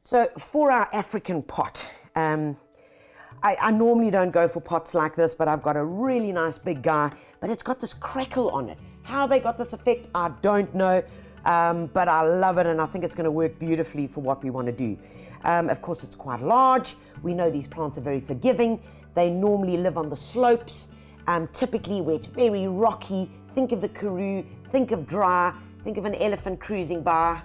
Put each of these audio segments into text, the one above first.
So for our African pot, I normally don't go for pots like this, but I've got a really nice big guy, but it's got this crackle on it. How they got this effect, I don't know, but I love it, and I think it's going to work beautifully for what we want to do. Of course, it's quite large. We know these plants are very forgiving. They normally live on the slopes, typically where it's very rocky. Think of the Karoo, think of dry, think of an elephant cruising by.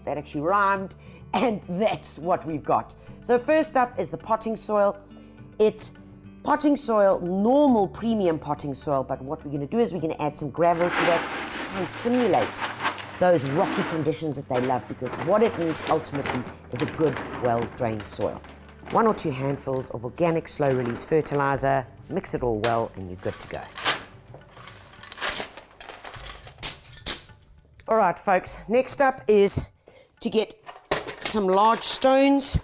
That actually rhymed, and that's what we've got. So first up is the potting soil. It's potting soil, normal premium potting soil, but what we're going to do is we're going to add some gravel to that to try and simulate those rocky conditions that they love, because what it needs ultimately is a good, well-drained soil. 1 or 2 handfuls of organic slow-release fertilizer, mix it all well, and you're good to go. All right, folks, next up is to get some large stones.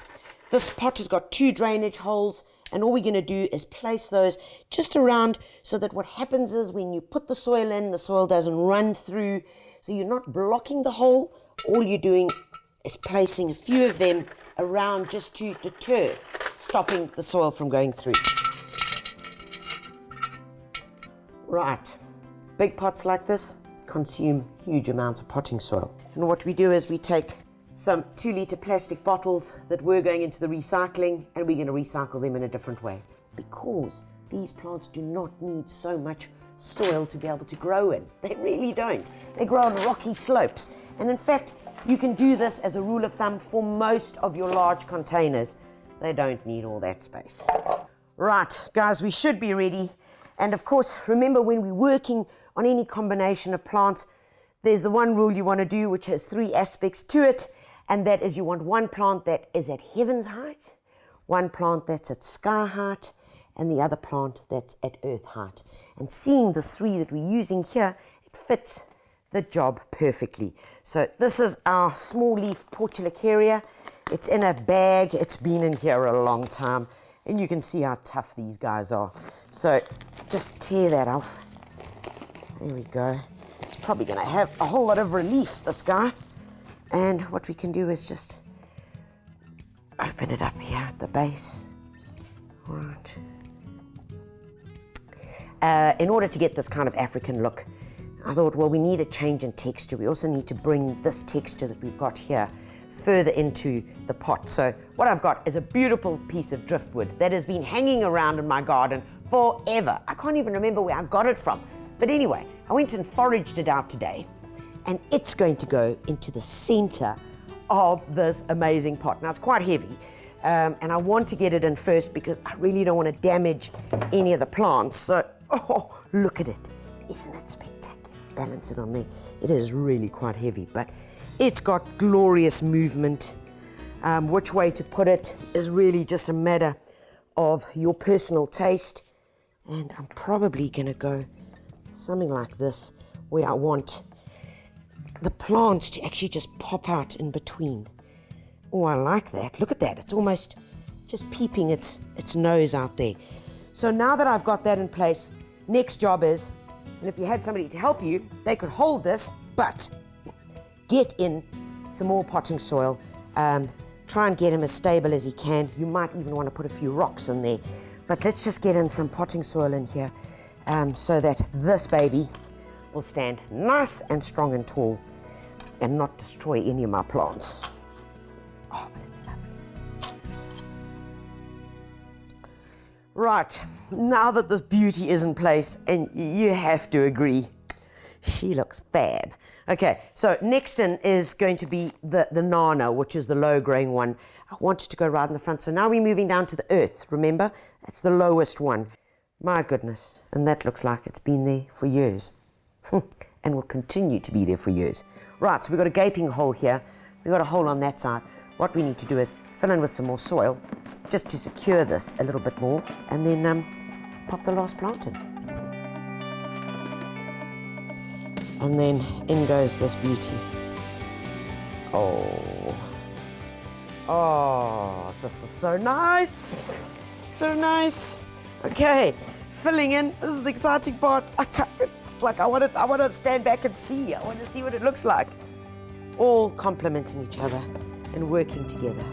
This pot has got 2 drainage holes, and all we're going to do is place those just around so that what happens is when you put the soil in, the soil doesn't run through, so you're not blocking the hole. All you're doing is placing a few of them around just to deter stopping the soil from going through. Right, big pots like this consume huge amounts of potting soil. And what we do is we take some 2-litre plastic bottles that were going into the recycling, and we're going to recycle them in a different way, because these plants do not need so much soil to be able to grow in. They really don't. They grow on rocky slopes, and in fact you can do this as a rule of thumb for most of your large containers. They don't need all that space. Right, guys, we should be ready. And of course, remember, when we're working on any combination of plants, there's the one rule you want to do, which has 3 aspects to it. And that is, you want one plant that is at heaven's height, one plant that's at sky height, and the other plant that's at earth height. And seeing the 3 that we're using here, it fits the job perfectly. So this is our small leaf Portulacaria. It's in a bag. It's been in here a long time, and you can see how tough these guys are. So just tear that off. There we go. It's probably going to have a whole lot of relief, this guy. And what we can do is just open it up here at the base. All right. In order to get this kind of African look, I thought, well, we need a change in texture. We also need to bring this texture that we've got here further into the pot. So what I've got is a beautiful piece of driftwood that has been hanging around in my garden forever. I can't even remember where I got it from. But anyway, I went and foraged it out today, and it's going to go into the center of this amazing pot. Now, it's quite heavy, and I want to get it in first because I really don't want to damage any of the plants. So, oh, look at it. Isn't it spectacular? Balance it on there. It is really quite heavy, but it's got glorious movement. Which way to put it is really just a matter of your personal taste. And I'm probably going to go something like this, where I want the plants to actually just pop out in between. Oh, I like that. Look at that. It's almost just peeping its nose out there. So now that I've got that in place, next job is, and if you had somebody to help you, they could hold this, but get in some more potting soil. Try and get him as stable as he can. You might even want to put a few rocks in there. But let's just get in some potting soil in here, so that this baby will stand nice and strong and tall and not destroy any of my plants. Oh, that's lovely. Right, now that this beauty is in place, and you have to agree, she looks fab. Okay, so next in is going to be the Nana, which is the low-growing one. I wanted to go right in the front, so now we're moving down to the earth. Remember, that's the lowest one. My goodness, and that looks like it's been there for years. And will continue to be there for years. Right, so we've got a gaping hole here. We've got a hole on that side. What we need to do is fill in with some more soil, just to secure this a little bit more, and then pop the last plant in. And then in goes this beauty. Oh, this is so nice. So nice. Okay, filling in. This is the exciting part. It's like I want to stand back and see. I want to see what it looks like. All complementing each other. and working together.